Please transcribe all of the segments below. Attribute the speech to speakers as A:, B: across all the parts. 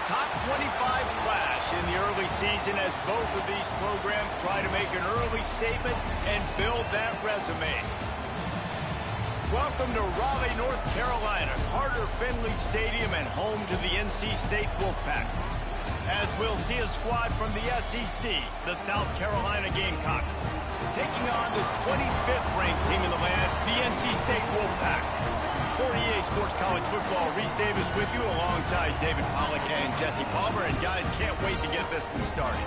A: top 25 clash in the early season as both of these programs try to make an early statement and build that resume. Welcome to Raleigh, North Carolina, Carter-Finley Stadium and home to the NC State Wolfpack. As we'll see a squad from the SEC, the South Carolina Gamecocks, taking on the 25th ranked team in the land, the NC State Wolfpack. For EA Sports College Football, Reese Davis with you alongside David Pollack and Jesse Palmer. And guys, can't wait to get this one started.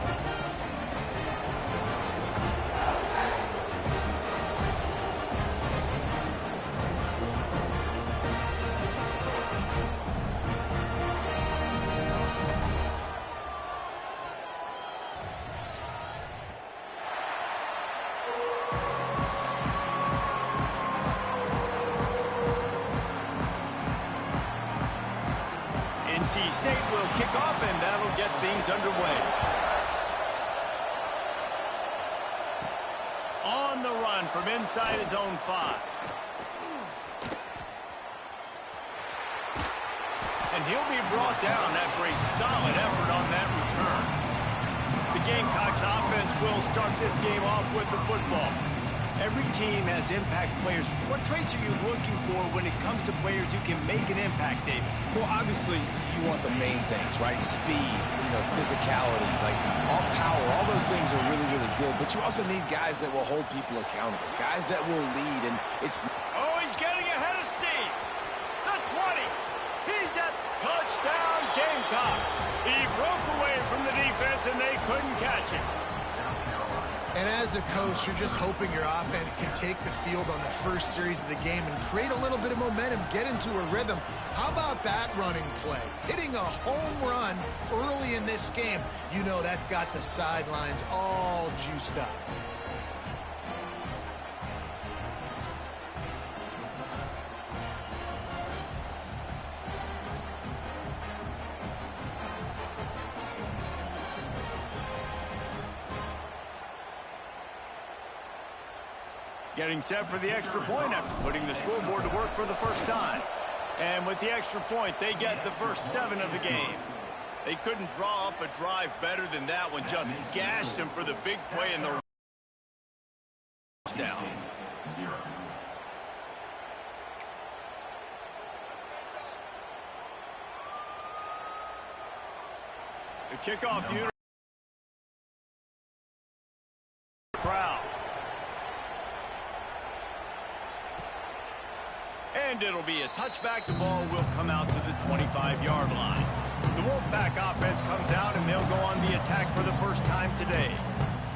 A: NC State will kick off, and that'll get things underway. On the run from inside his own 5. And he'll be brought down after a solid effort on that return. The Gamecocks offense will start this game off with the football. Every team has impact players. What traits are you looking for when it comes to players who can make an impact, David?
B: Well, obviously, you want the main things, right? Speed, physicality, like all power. All those things are really, really good. But you also need guys that will hold people accountable, guys that will lead. And it's...
A: Oh, he's getting ahead of steam. The 20. He's at touchdown Gamecocks. He broke away from the defense, and they couldn't catch him.
C: And as a coach, you're just hoping your offense can take the field on the first series of the game and create a little bit of momentum, get into a rhythm. How about that running play? Hitting a home run early in this game. You know that's got the sidelines all juiced up.
A: Getting set for the extra point after putting the scoreboard to work for the first time. And with the extra point, they get the first 7 of the game. They couldn't draw up a drive better than that one. Just gashed them for the big play in the touchdown. The kickoff unit. Crowd. And it'll be a touchback. The ball will come out to the 25-yard line. The Wolfpack offense comes out, and they'll go on the attack for the first time today.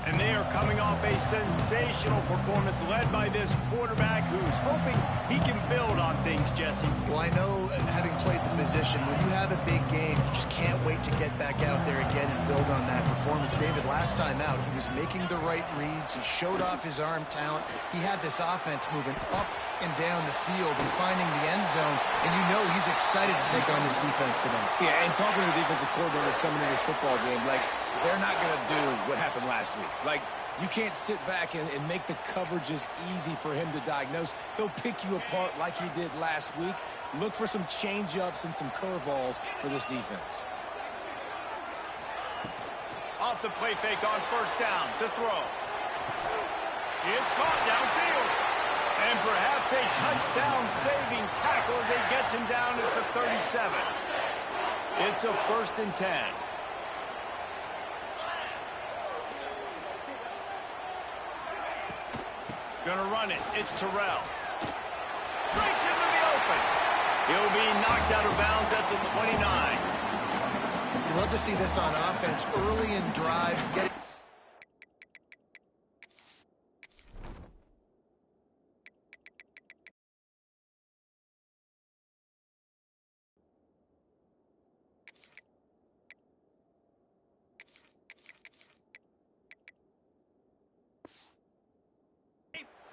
A: And they are coming off a sensational performance led by this quarterback who's hoping he can build on things, Jesse.
C: Well, I know, having played the position, when you have a big game, you just can't wait to get back out there again and build on that performance. David, last time out, he was making the right reads. He showed off his arm talent. He had this offense moving up and down the field and finding the end zone. And you know he's excited to take on this defense today.
B: Yeah, and talking to the defensive coordinators coming into this football game, they're not going to do what happened last week. You can't sit back and make the coverages easy for him to diagnose. He'll pick you apart like he did last week. Look for some change-ups and some curveballs for this defense.
A: Off the play fake on first down to throw. It's caught downfield. And perhaps a touchdown-saving tackle as he gets him down at the 37. It's a 1st and 10. Gonna run it. It's Terrell. Breaks into the open. He'll be knocked out of bounds at the 29.
C: You love to see this on offense early in drives.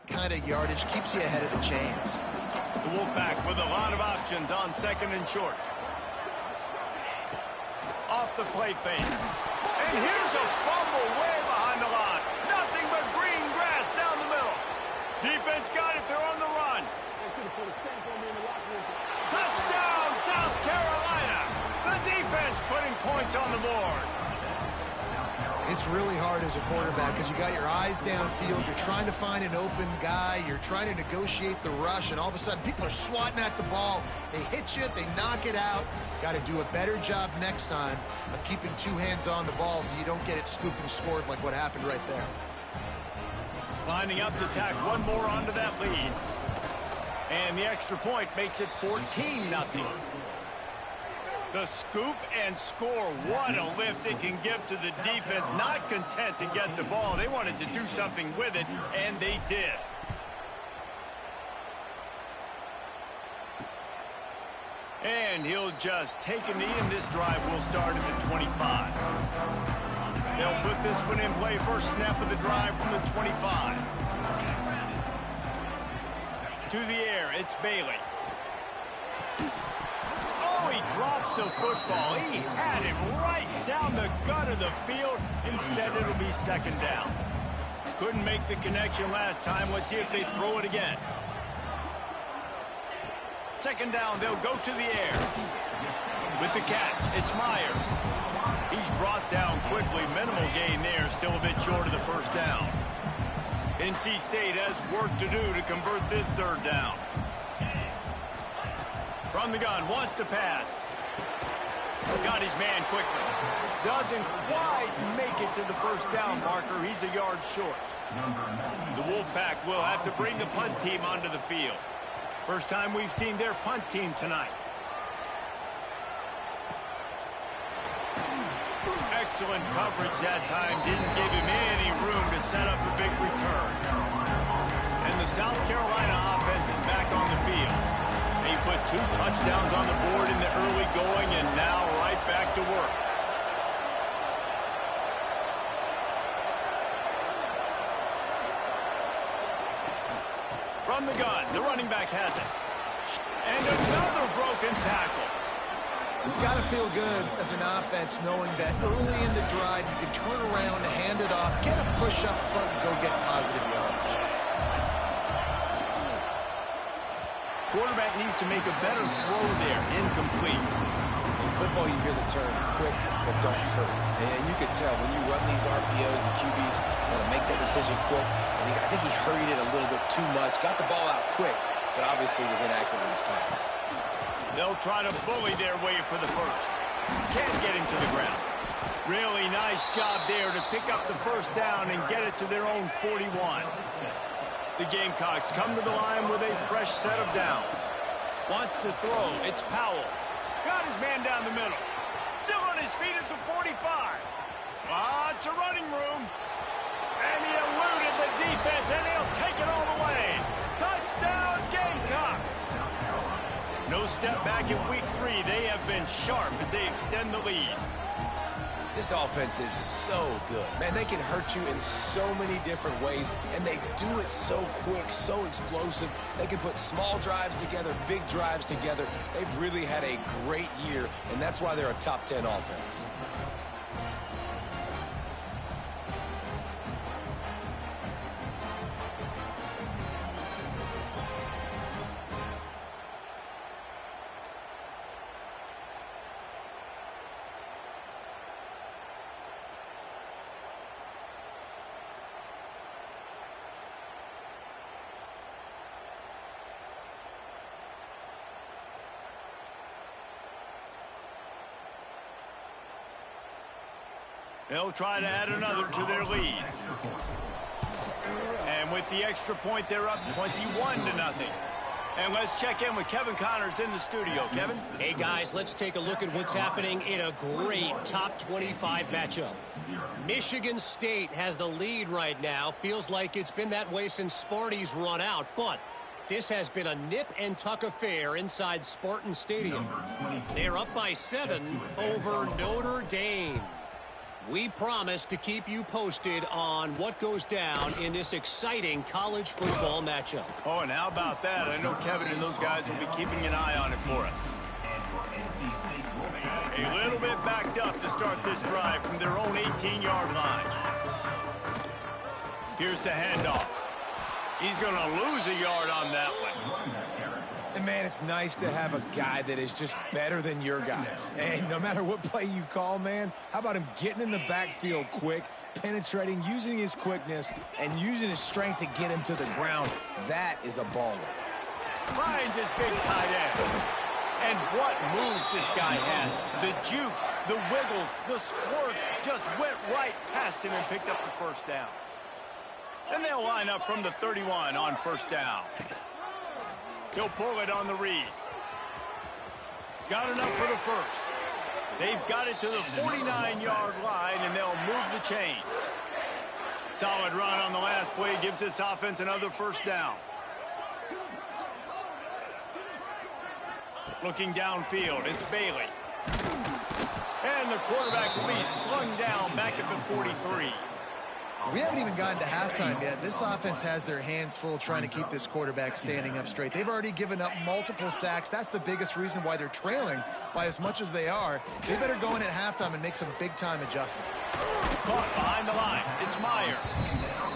C: Kind of yardage keeps you ahead of the chains.
A: The Wolfpack with a lot of options on 2nd and short. Off the play fake. And here's a fumble way behind the line. Nothing but green grass down the middle. Defense got it. They're on the run. Touchdown, South Carolina. The defense defense putting points on the board.
C: It's really hard as a quarterback because you got your eyes downfield. You're trying to find an open guy. You're trying to negotiate the rush, and all of a sudden people are swatting at the ball. They hit you. They knock it out. Got to do a better job next time of keeping two hands on the ball so you don't get it scooped and scored like what happened right there.
A: Lining up to tack one more onto that lead. And the extra point makes it 14-0. The scoop and score. What a lift it can give to the defense. Not content to get the ball. They wanted to do something with it, and they did. And he'll just take a knee, and this drive will start at the 25. They'll put this one in play. First snap of the drive from the 25. To the air, it's Bailey. Oh, he drops the football. He had it right down the gut of the field. Instead, it'll be second down. Couldn't make the connection last time. Let's see if they throw it again. Second down, they'll go to the air. With the catch, it's Myers. He's brought down quickly. Minimal gain there, still a bit short of the first down. NC State has work to do to convert this third down. From the gun, wants to pass. Got his man quickly. Doesn't quite make it to the first down marker. He's a yard short. The Wolfpack will have to bring the punt team onto the field. First time we've seen their punt team tonight. Excellent coverage that time. Didn't give him any room to set up a big return. And the South Carolina offense is back on the field. They put 2 touchdowns on the board in the early going and now right back to work. From the gun, the running back has it. And another broken tackle.
C: It's got to feel good as an offense knowing that early in the drive you can turn around, hand it off, get a push up front, and go get positive yardage.
A: Quarterback needs to make a better throw there. Incomplete.
B: In football, you hear the term quick, but don't hurry. And you can tell when you run these RPOs, the QBs want to make that decision quick. And I think he hurried it a little bit too much. Got the ball out quick, but obviously was inaccurate with his pass.
A: They'll try to bully their way for the first. Can't get him to the ground. Really nice job there to pick up the first down and get it to their own 41. The Gamecocks come to the line with a fresh set of downs. Wants to throw. It's Powell. Got his man down the middle. Still on his feet at the 45. Lots of running room. And he eluded the defense, and he'll take it all the way. Touchdown, Gamecocks. No step back in week 3. They have been sharp as they extend the lead.
B: This offense is so good. Man, they can hurt you in so many different ways, and they do it so quick, so explosive. They can put small drives together, big drives together. They've really had a great year, and that's why they're a top 10 offense.
A: They'll try to add another to their lead. And with the extra point, they're up 21-0. And let's check in with Kevin Connors in the studio. Kevin?
D: Hey, guys, let's take a look at what's happening in a great top 25 matchup. Michigan State has the lead right now. Feels like it's been that way since Sparty's run out, but this has been a nip-and-tuck affair inside Spartan Stadium. They're up by 7 over Notre Dame. We promise to keep you posted on what goes down in this exciting college football matchup.
A: Oh, and how about that? I know Kevin and those guys will be keeping an eye on it for us. A little bit backed up to start this drive from their own 18-yard line. Here's the handoff. He's going to lose a yard on that one.
B: And Man, it's nice to have a guy that is just better than your guys. And no matter what play you call, man, how about him getting in the backfield quick, penetrating, using his quickness, and using his strength to get him to the ground? That is a baller.
A: Finds his big tight end. And what moves this guy has. The jukes, the wiggles, the squirts just went right past him and picked up the first down. Then they'll line up from the 31 on first down. He'll pull it on the read. Got enough for the first. They've got it to the 49-yard line, and they'll move the chains. Solid run on the last play gives this offense another first down. Looking downfield, it's Bailey. And the quarterback will be slung down back at the 43.
C: We haven't even gotten to halftime yet. This offense has their hands full trying to keep this quarterback standing up straight. They've already given up multiple sacks. That's the biggest reason why they're trailing by as much as they are. They better go in at halftime and make some big-time adjustments.
A: Caught behind the line. It's Myers.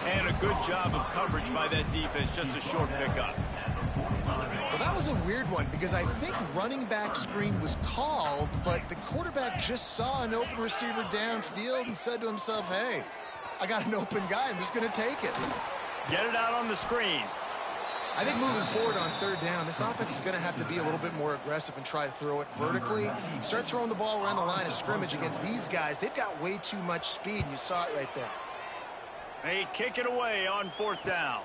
A: And a good job of coverage by that defense. Just a short pickup.
C: Well, that was a weird one because I think running back screen was called, but the quarterback just saw an open receiver downfield and said to himself, hey, I got an open guy. I'm just going to take it.
A: Get it out on the screen.
C: I think moving forward on third down, this offense is going to have to be a little bit more aggressive and try to throw it vertically. Start throwing the ball around the line of scrimmage against these guys. They've got way too much speed, and you saw it right there.
A: They kick it away on fourth down.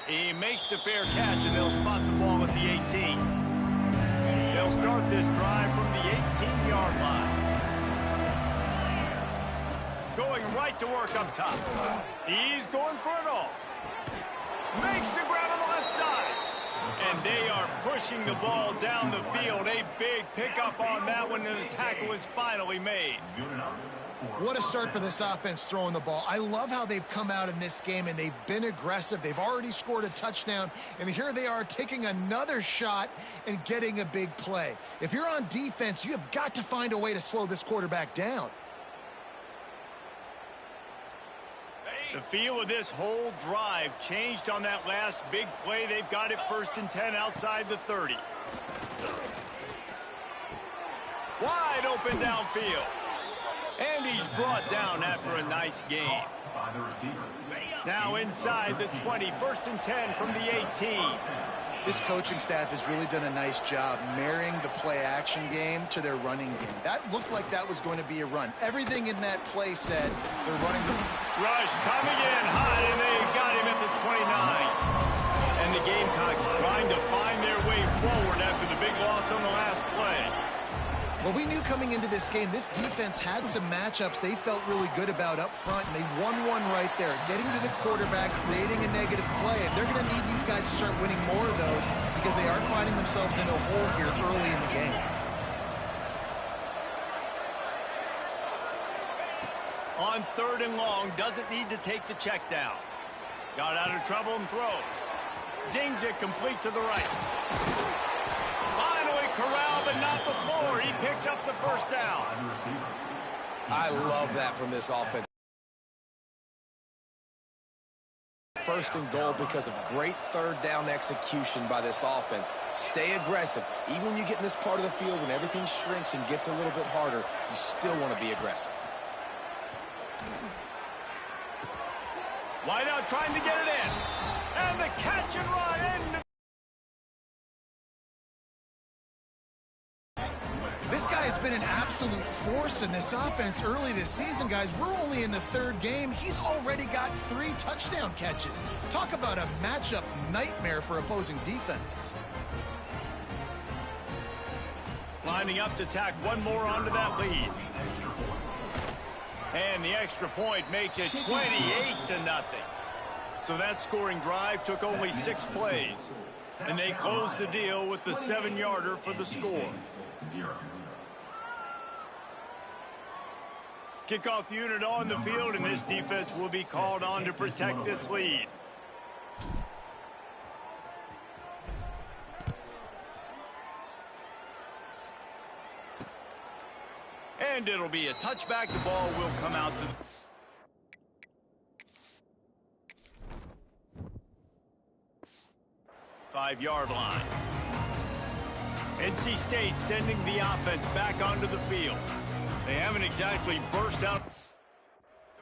A: He makes the fair catch, and they'll spot the ball at the 18. They'll start this drive from the 18-yard line. Going right to work up top. He's going for it all. Makes the grab on the left side. And they are pushing the ball down the field. A big pickup on that one, and the tackle is finally made.
C: What a start for this offense throwing the ball. I love how they've come out in this game, and they've been aggressive. They've already scored a touchdown, and here they are taking another shot and getting a big play. If you're on defense, you have got to find a way to slow this quarterback down.
A: The feel of this whole drive changed on that last big play. They've got it 1st and 10 outside the 30. Wide open downfield. And he's brought down after a nice game. Now inside the 20, 1st and 10 from the 18.
C: This coaching staff has really done a nice job marrying the play-action game to their running game. That looked like that was going to be a run. Everything in that play said they're running the...
A: Rush coming in hot, and they got him at the 29. And the Gamecocks trying to find their way forward after the big loss on the last play.
C: Well, we knew coming into this game, this defense had some matchups they felt really good about up front, and they won one right there, getting to the quarterback, creating a negative play, and they're going to need these guys to start winning more of those because they are finding themselves in a hole here early in the game.
A: On 3rd and long, doesn't need to take the check down. Got out of trouble and throws. Zings it complete to the right. Finally corralled, but not before. He picks up the first down.
B: I love that from this offense. 1st and goal because of great 3rd down execution by this offense. Stay aggressive. Even when you get in this part of the field, when everything shrinks and gets a little bit harder, you still want to be aggressive.
A: Wide out trying to get it in. And the catch and run in.
C: This guy has been an absolute force in this offense early this season, guys. We're only in the 3rd game. He's already got 3 touchdown catches. Talk about a matchup nightmare for opposing defenses.
A: Lining up to tack one more onto that lead. And the extra point makes it 28-0. So that scoring drive took only 6 plays. And they closed the deal with the 7-yarder for the score. Kickoff unit on the field, and this defense will be called on to protect this lead. And it'll be a touchback. The ball will come out to the 5-yard line. NC State sending the offense back onto the field. They haven't exactly burst out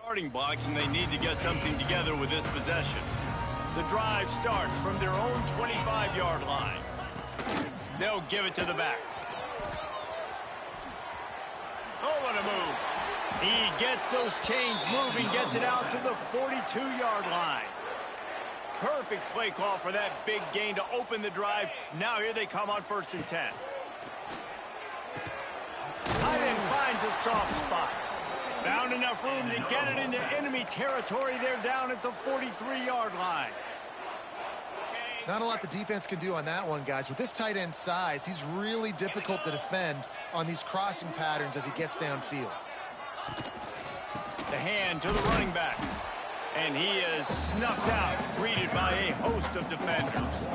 A: starting blocks, and they need to get something together with this possession. The drive starts from their own 25-yard line. They'll give it to the back. Oh, what a move. He gets those chains moving, gets it out to the 42-yard line. Perfect play call for that big gain to open the drive. Now here they come on 1st and 10. Tight end finds a soft spot. Found enough room to get it into enemy territory. They're down at the 43-yard line.
C: Not a lot the defense can do on that one, guys. With this tight end size, he's really difficult to defend on these crossing patterns as he gets downfield.
A: The hand to the running back. And he is snuffed out, greeted by a host of defenders.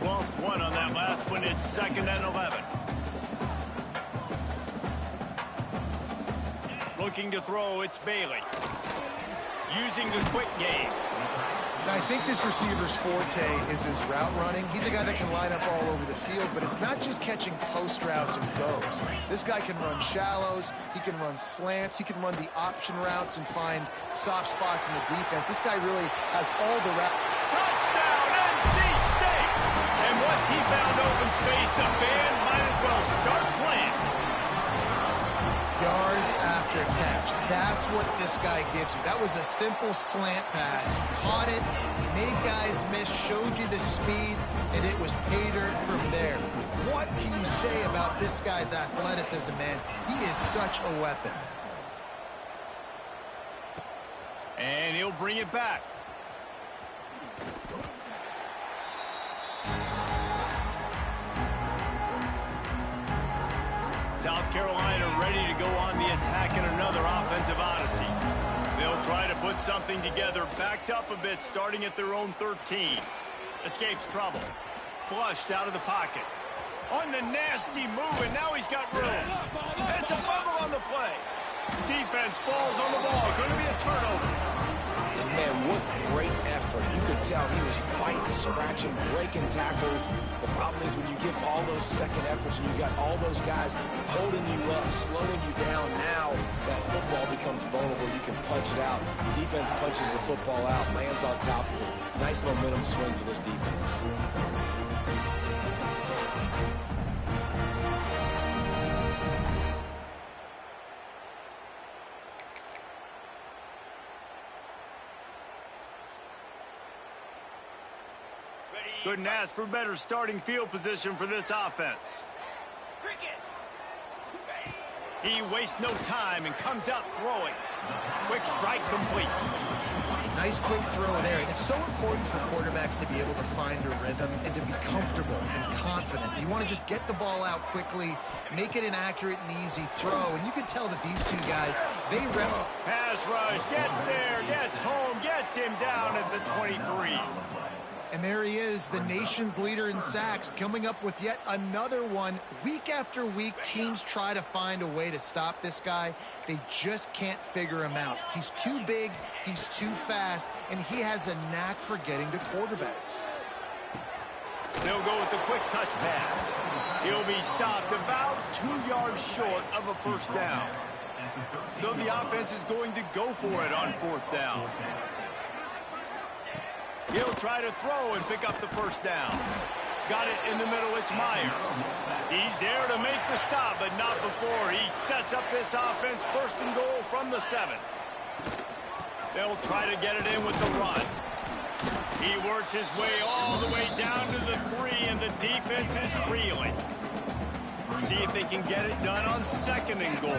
A: Lost one on that last one. It's 2nd and 11. Looking to throw, it's Bailey. Using the quick game.
C: Now, I think this receiver's forte is his route running. He's a guy that can line up all over the field, but it's not just catching post routes and goes. This guy can run shallows, he can run slants, he can run the option routes and find soft spots in the defense. This guy really has all the routes.
A: Touchdown, NC State! And once he found open space, the band might as well start playing.
C: Yards after catch. That's what this guy gives you. That was a simple slant pass. Caught it, made guys miss, showed you the speed, and it was pay dirt from there. What can you say about this guy's athleticism, man? He is such a weapon.
A: And he'll bring it back. South Carolina ready to go on the attack in another offensive odyssey. They'll try to put something together, backed up a bit, starting at their own 13. Escapes trouble. Flushed out of the pocket. On the nasty move, and now he's got room. It's a fumble on the play. Defense falls on the ball. Going to be a turnover.
B: And man, what great effort. You could tell he was fighting, scratching, breaking tackles. The problem is when you give all those second efforts and you got all those guys holding you up, slowing you down, now that football becomes vulnerable. You can punch it out. Defense punches the football out, lands on top of it. Nice momentum swing for this defense.
A: Couldn't ask for better starting field position for this offense. He wastes no time and comes out throwing. Quick strike complete.
C: Nice quick throw there. It's so important for quarterbacks to be able to find a rhythm and to be comfortable and confident. You want to just get the ball out quickly, make it an accurate and easy throw. And you can tell that these two guys, they rep.
A: Pass rush, gets there, gets home, gets him down at the 23.
C: And there he is, the nation's leader in sacks, coming up with yet another one. Week after week, teams try to find a way to stop this guy. They just can't figure him out. He's too big, he's too fast, and he has a knack for getting to quarterbacks.
A: They'll go with the quick touch pass. He'll be stopped about 2 yards short of a first down. So the offense is going to go for it on 4th down. He'll try to throw and pick up the first down. Got it in the middle, it's Myers. He's there to make the stop, but not before he sets up this offense. 1st and goal from the 7. They'll try to get it in with the run. He works his way all the way down to the 3, and the defense is reeling. See if they can get it done on 2nd and goal.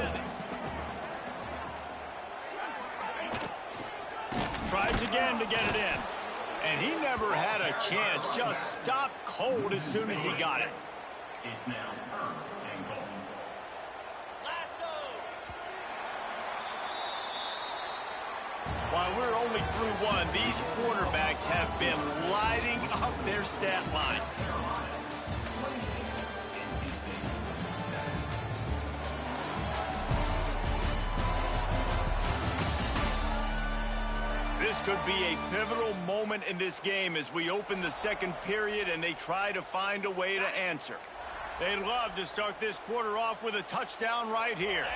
A: Tries again to get it in. And he never had a chance. Just stopped cold as soon as he got it. While we're only through one, these quarterbacks have been lighting up their stat line. This could be a pivotal moment in this game as we open the 2nd period and they try to find a way to answer. They'd love to start this quarter off with a touchdown right here.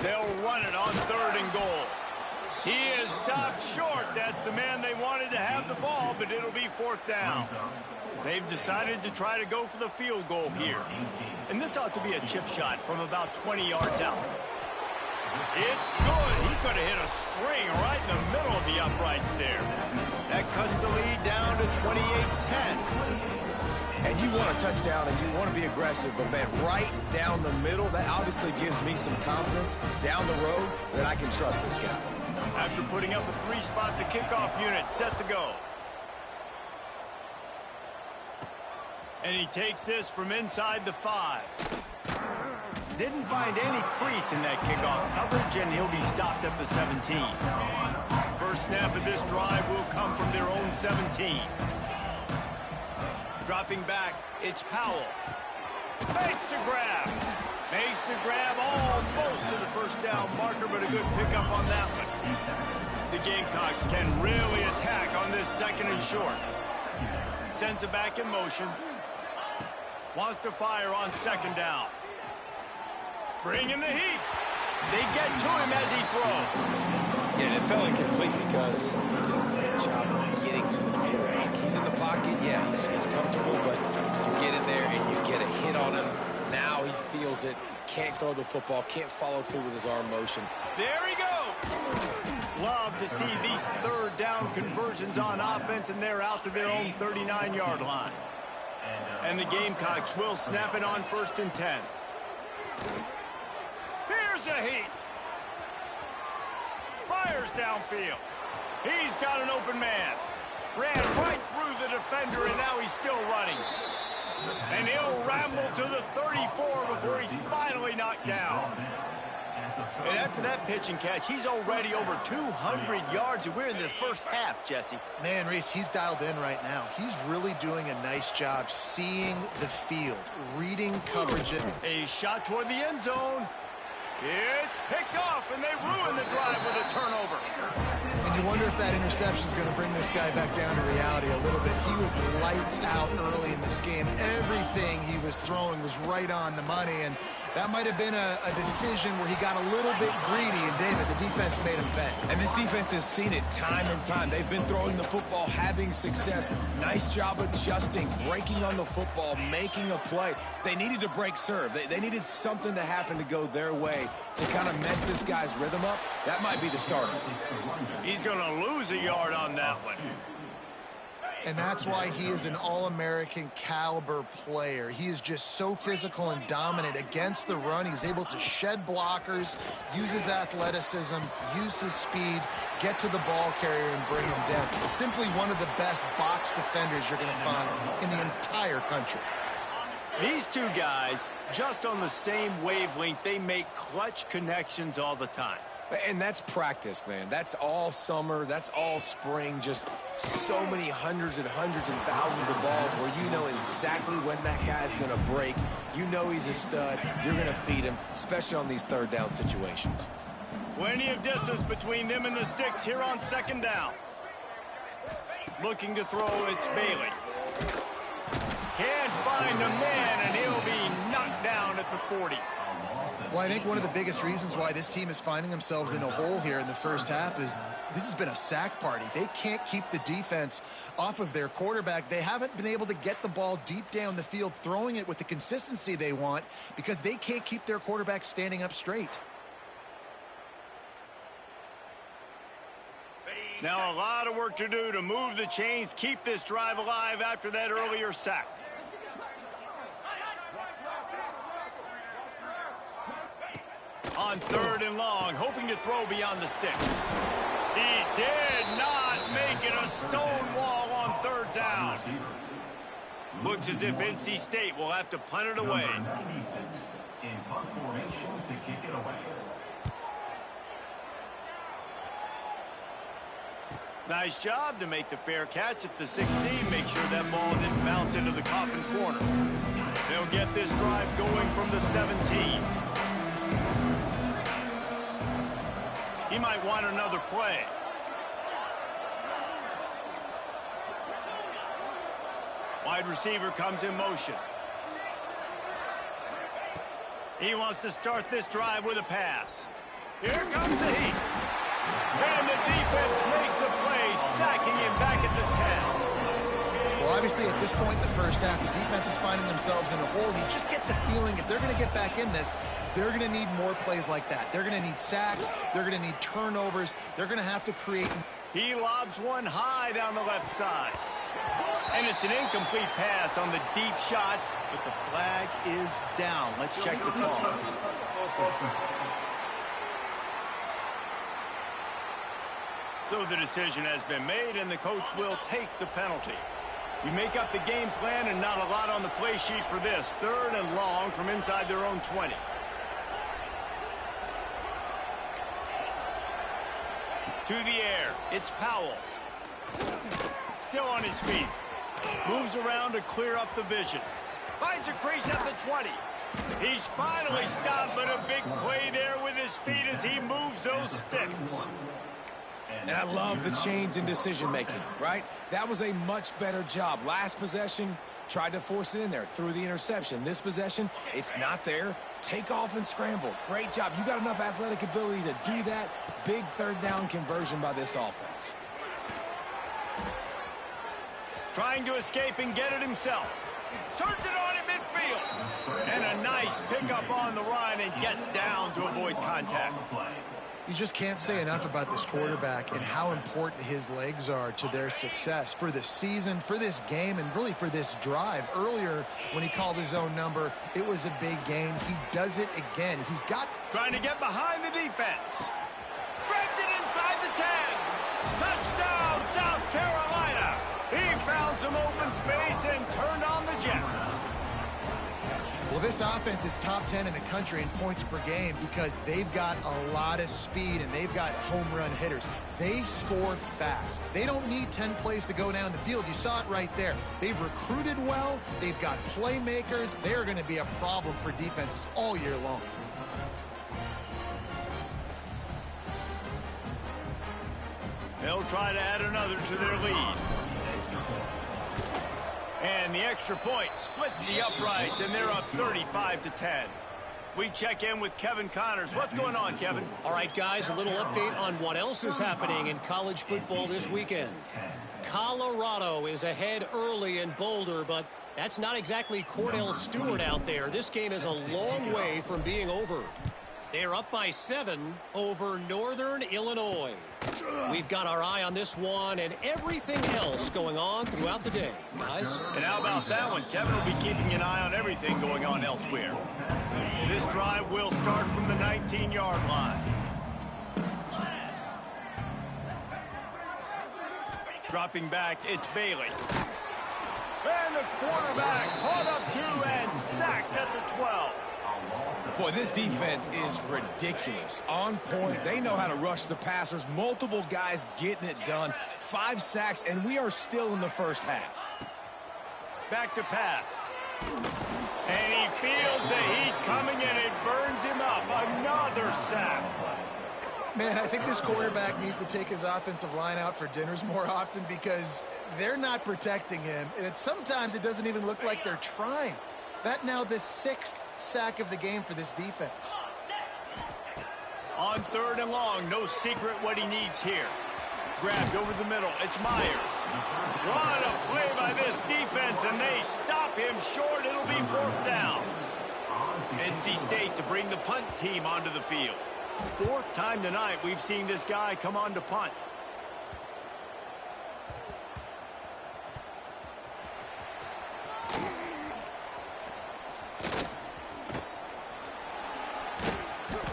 A: They'll run it on 3rd and goal. He is stopped short. That's the man they wanted to have the ball, but it'll be 4th down. They've decided to try to go for the field goal here. And this ought to be a chip shot from about 20 yards out. It's good. He could have hit a string right in the middle of the uprights there. That cuts the lead down to 28-10.
B: And you want a touchdown and you want to be aggressive, but man, right down the middle, that obviously gives me some confidence down the road that I can trust this guy.
A: After putting up a 3-spot, the kickoff unit set to go. And he takes this from inside the 5. Didn't find any crease in that kickoff coverage, and he'll be stopped at the 17. First snap of this drive will come from their own 17. Dropping back, it's Powell. Makes the grab. Makes the grab almost to the first down marker, but a good pickup on that one. The Gamecocks can really attack on this 2nd and short. Sends it back in motion. Wants to fire on 2nd down. Bringing the heat. They get to him as he throws.
B: Yeah, it fell incomplete because he did a great job of getting to the quarterback. He's in the pocket, yeah, he's comfortable, but you get in there and you get a hit on him. Now he feels it, can't throw the football, can't follow through with his arm motion.
A: There he goes. Love to see these 3rd down conversions on offense, and they're out to their own 39-yard line. And the Gamecocks will snap it on 1st and 10. Here's a heat. Fires downfield. He's got an open man. Ran right through the defender, and now he's still running. And he'll ramble to the 34 before he's finally knocked down. And after that pitch and catch, he's already over 200 yards, and we're in the first half, Jesse.
C: Man, Reese, he's dialed in right now. He's really doing a nice job seeing the field, reading coverage.
A: A shot toward the end zone. It's picked off, and they ruin the drive with a turnover.
C: And you wonder if that interception is going to bring this guy back down to reality a little bit. He was lights out early in this game. Everything he was throwing was right on the money, and that might have been a decision where he got a little bit greedy, and David, the defense made him pay.
B: And this defense has seen it time and time. They've been throwing the football, having success. Nice job adjusting, breaking on the football, making a play. They needed to break serve. They needed something to happen to go their way to kind of mess this guy's rhythm up. That might be the starter.
A: He's going to lose a yard on that one.
C: And that's why he is an All-American caliber player. He is just so physical and dominant against the run. He's able to shed blockers, use his athleticism, use his speed, get to the ball carrier and bring him down. He's simply one of the best box defenders you're going to find in the entire country.
A: These two guys, just on the same wavelength, they make clutch connections all the time.
B: And that's practice, man. That's all summer. That's all spring. Just so many hundreds and thousands of balls where you know exactly when that guy's going to break. You know he's a stud. You're going to feed him, especially on these 3rd down situations.
A: Plenty of distance between them and the sticks here on 2nd down. Looking to throw, it's Bailey. Can't find a man, and he'll be knocked down at the 40.
C: Well, I think one of the biggest reasons why this team is finding themselves in a hole here in the first half is this has been a sack party. They can't keep the defense off of their quarterback. They haven't been able to get the ball deep down the field, throwing it with the consistency they want because they can't keep their quarterback standing up straight.
A: Now a lot of work to do to move the chains, keep this drive alive after that earlier sack. On 3rd and long, hoping to throw beyond the sticks. He did not make it a stone wall on 3rd down. Looks as if NC State will have to punt it away. Nice job to make the fair catch at the 16. Make sure that ball didn't bounce into the coffin corner. They'll get this drive going from the 17. He might want another play. Wide receiver comes in motion. He wants to start this drive with a pass. Here comes the heat. And the defense makes a play, sacking him back at the 10.
C: Well, obviously, at this point in the first half, the defense is finding themselves in a hole. You just get the feeling if they're going to get back in this, they're going to need more plays like that. They're going to need sacks. They're going to need turnovers. They're going to have to create.
A: He lobs one high down the left side. And it's an incomplete pass on the deep shot, but the flag is down. Let's check the call. So the decision has been made, and the coach will take the penalty. You make up the game plan, and not a lot on the play sheet for this. 3rd and long from inside their own 20. To the air, it's Powell. Still on his feet. Moves around to clear up the vision. Finds a crease at the 20. He's finally stopped, but a big play there with his feet as he moves those sticks.
B: And I love the change in decision-making, right? That was a much better job. Last possession, tried to force it in there, threw the interception. This possession, it's not there. Take off and scramble. Great job. You got enough athletic ability to do that. Big 3rd down conversion by this offense.
A: Trying to escape and get it himself. Turns it on in midfield. And a nice pickup on the run and gets down to avoid contact.
C: You just can't say enough about this quarterback and how important his legs are to their success for the season, for this game, and really for this drive. Earlier, when he called his own number, it was a big gain. He does it again. He's got...
A: Trying to get behind the defense. Grabs it inside the 10. Touchdown, South Carolina. He found some open space and turned on the Jets.
C: Well, this offense is top 10 in the country in points per game because they've got a lot of speed and they've got home run hitters. They score fast. They don't need 10 plays to go down the field. You saw it right there. They've recruited well. They've got playmakers. They're going to be a problem for defenses all year long.
A: They'll try to add another to their lead. And the extra point splits the uprights, and they're up 35-10. We check in with Kevin Connors. What's going on, Kevin?
D: All right, guys, a little update on what else is happening in college football this weekend. Colorado is ahead early in Boulder, but that's not exactly Cordell Stewart out there. This game is a long way from being over. They're up by 7 over Northern Illinois. We've got our eye on this one and everything else going on throughout the day, guys.
A: And how about that one? Kevin will be keeping an eye on everything going on elsewhere. This drive will start from the 19-yard line. Dropping back, it's Bailey. And the quarterback caught up 2 and sacked at the 12.
B: Boy, this defense is ridiculous. On point. They know how to rush the passers. Multiple guys getting it done. 5 sacks, and we are still in the first half.
A: Back to pass. And he feels the heat coming, and it burns him up. Another sack.
C: Man, I think this quarterback needs to take his offensive line out for dinners more often because they're not protecting him. And sometimes it doesn't even look like they're trying. That now the 6th sack of the game for this defense.
A: On 3rd and long, no secret what he needs here. Grabbed over the middle, it's Myers. What a play by this defense, and they stop him short. It'll be 4th down. NC State to bring the punt team onto the field. 4th time tonight we've seen this guy come on to punt.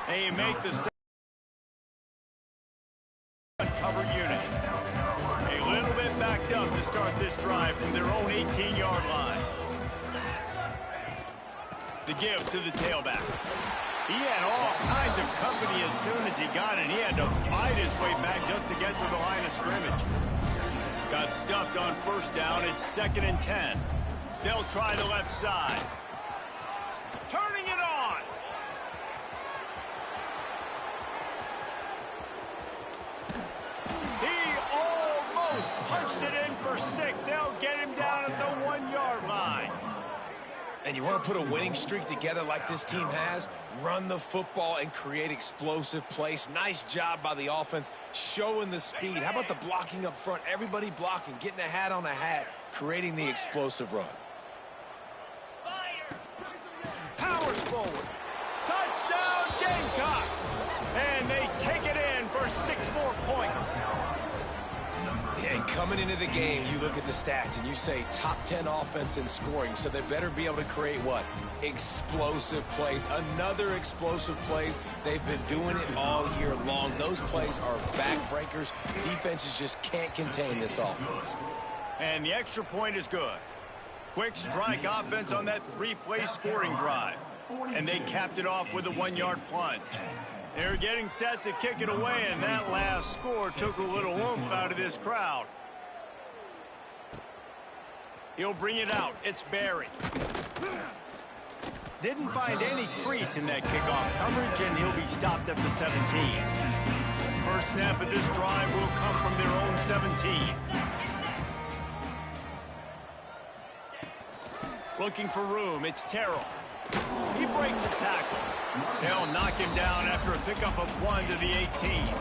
A: They make the cover unit. A little bit backed up to start this drive from their own 18-yard line. The give to the tailback. He had all kinds of company as soon as he got it. He had to fight his way back just to get to the line of scrimmage. Got stuffed on 1st down. It's 2nd and 10. They'll try the left side. Turning it on. He almost punched it in for 6. They'll get him down at the 1-yard
B: And you want to put a winning streak together like this team has, run the football and create explosive plays. Nice job by the offense, showing the speed. How about the blocking up front? Everybody blocking, getting a hat on a hat, creating the explosive run.
A: Powers forward. Touchdown, Gamecocks! And they take it in for 6 more points.
B: Yeah, and coming into the game, you look at the stats and you say top 10 offense in scoring, so they better be able to create what? Explosive plays. Another explosive plays. They've been doing it all year long. Those plays are backbreakers. Defenses just can't contain this offense.
A: And the extra point is good. Quick strike offense on that 3-play scoring drive. And they capped it off with a 1-yard plunge. They're getting set to kick it away, and that last score took a little oomph out of this crowd. He'll bring it out. It's Barry. Didn't find any crease in that kickoff coverage, and he'll be stopped at the 17. First snap of this drive will come from their own 17. Looking for room, it's Terrell. He breaks a tackle. They'll knock him down after a pickup of 1 to the 18.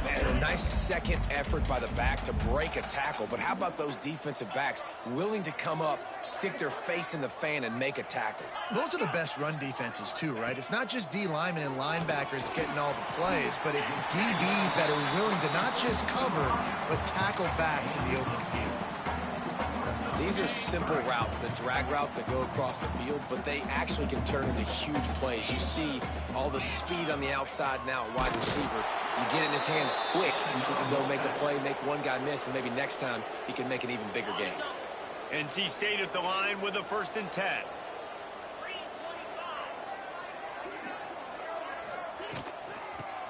B: And a nice second effort by the back to break a tackle. But how about those defensive backs willing to come up, stick their face in the fan, and make a tackle?
C: Those are the best run defenses, too, right? It's not just D linemen and linebackers getting all the plays, but it's DBs that are willing to not just cover, but tackle backs in the open field.
B: These are simple routes, the drag routes that go across the field, but they actually can turn into huge plays. You see all the speed on the outside now at wide receiver. You get in his hands quick, he can go make a play, make one guy miss, and maybe next time he can make an even bigger gain.
A: NC State at the line with a 1st and 10.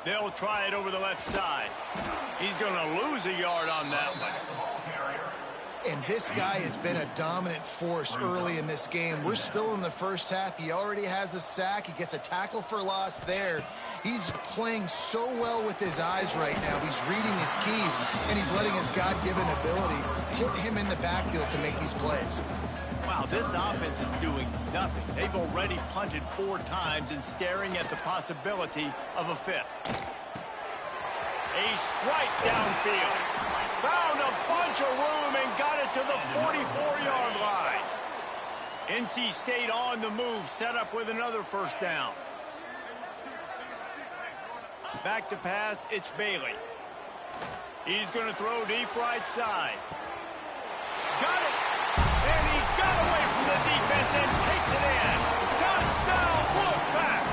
A: They'll try it over the left side. He's going to lose a yard on that one.
C: And this guy has been a dominant force early in this game. We're still in the first half. He already has a sack. He gets a tackle for loss there. He's playing so well with his eyes right now. He's reading his keys, and he's letting his God-given ability put him in the backfield to make these plays.
A: Wow, this offense is doing nothing. They've already punted 4 times and staring at the possibility of a 5th. A strike downfield. Found a bunch of room and got it to the 44-yard line. NC State on the move, set up with another 1st down. Back to pass, it's Bailey. He's going to throw deep right side. Got it! And he got away from the defense and takes it in. Touchdown, Wolfpack!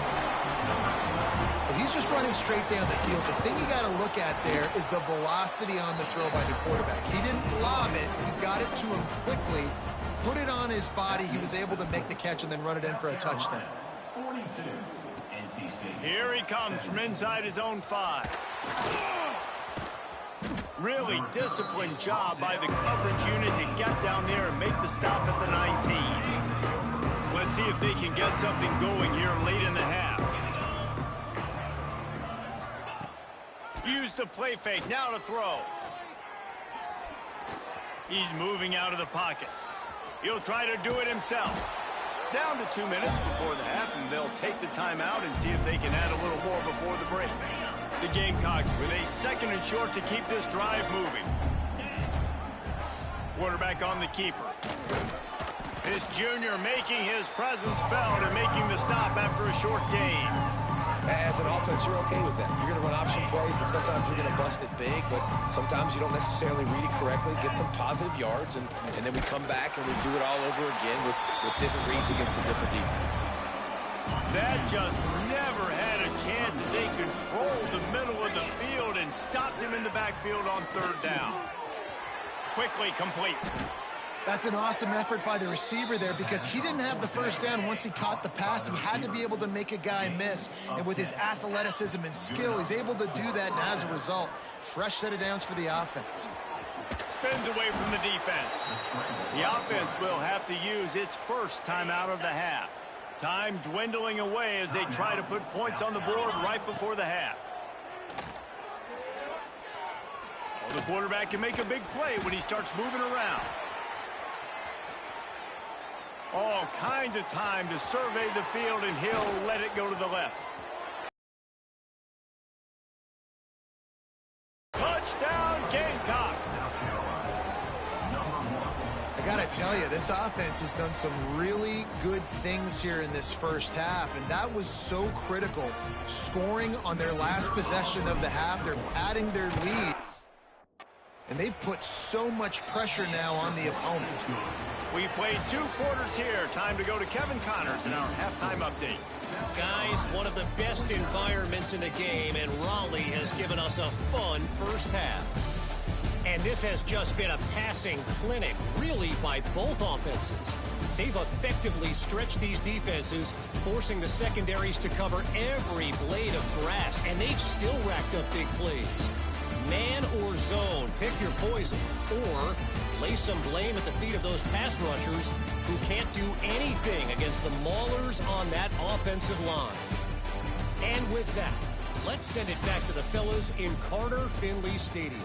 C: He's just running straight down the field. The thing you got to look at there is the velocity on the throw by the quarterback. He didn't lob it. He got it to him quickly, put it on his body. He was able to make the catch and then run it in for a touchdown.
A: Here he comes from inside his own 5. Really disciplined job by the coverage unit to get down there and make the stop at the 19. Let's see if they can get something going here late in the half. Use the play fake, now to throw. He's moving out of the pocket. He'll try to do it himself. Down to 2 minutes before the half, and they'll take the timeout and see if they can add a little more before the break. The Gamecocks with a 2nd and short to keep this drive moving. Quarterback on the keeper. This junior making his presence felt and making the stop after a short gain.
B: As an offense, you're okay with that. You're going to run option plays, and sometimes you're going to bust it big, but sometimes you don't necessarily read it correctly, get some positive yards, and then we come back and we do it all over again with different reads against a different defense.
A: That just never had a chance as they controlled the middle of the field and stopped him in the backfield on 3rd down. Quickly complete.
C: That's an awesome effort by the receiver there because he didn't have the 1st down once he caught the pass. He had to be able to make a guy miss. And with his athleticism and skill, he's able to do that. And as a result, fresh set of downs for the offense.
A: Spins away from the defense. The offense will have to use its 1st timeout of the half. Time dwindling away as they try to put points on the board right before the half. Well, the quarterback can make a big play when he starts moving around. All kinds of time to survey the field, and he'll let it go to the left. Touchdown, Gamecocks!
C: I got to tell you, this offense has done some really good things here in this first half, and that was so critical. Scoring on their last possession of the half, they're adding their lead. And they've put so much pressure now on the opponent.
A: We've played 2 quarters here. Time to go to Kevin Connors in our halftime update.
D: Guys, one of the best environments in the game, and Raleigh has given us a fun first half. And this has just been a passing clinic, really, by both offenses. They've effectively stretched these defenses, forcing the secondaries to cover every blade of grass, and they've still racked up big plays. Man or zone, pick your poison, or lay some blame at the feet of those pass rushers who can't do anything against the maulers on that offensive line. And with that, let's send it back to the fellas in Carter Finley Stadium.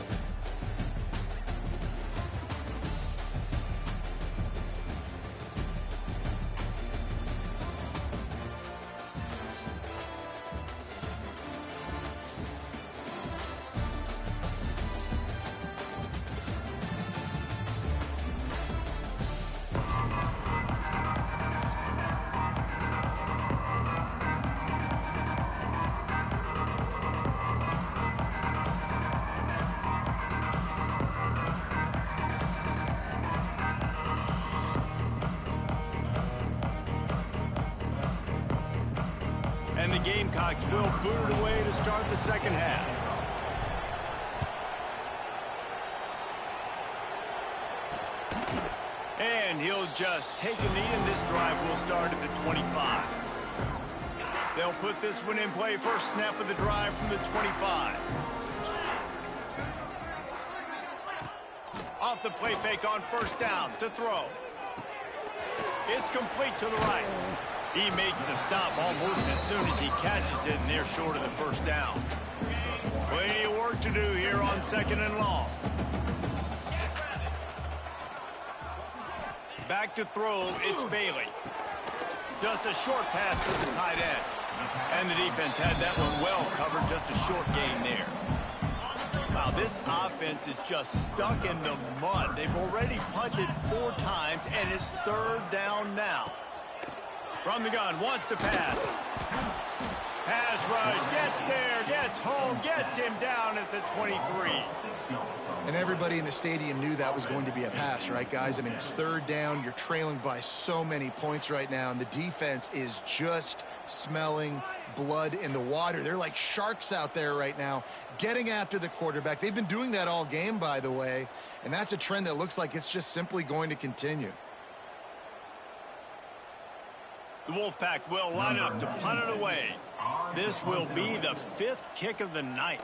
A: And the Gamecocks will boot it away to start the second half. And he'll just take a knee, and this drive will start at the 25. They'll put this one in play. First snap of the drive from the 25. Off the play fake on first down to throw. It's complete to the right. He makes the stop almost as soon as he catches it, and they're short of the first down. Plenty of work to do here on 2nd and long. Back to throw, it's Bailey. Just a short pass to the tight end. And the defense had that one well covered, just a short gain there. Wow, this offense is just stuck in the mud. They've already punted 4 times, and it's 3rd down now. From the gun, wants to pass. Pass rush, gets there, gets home, gets him down at the 23.
C: And everybody in the stadium knew that was going to be a pass, right, guys? I mean, it's 3rd down. You're trailing by so many points right now, and the defense is just smelling blood in the water. They're like sharks out there right now, getting after the quarterback. They've been doing that all game, by the way, and that's a trend that looks like it's just simply going to continue.
A: The Wolfpack will line up to punt it away. This will be the 5th kick of the night.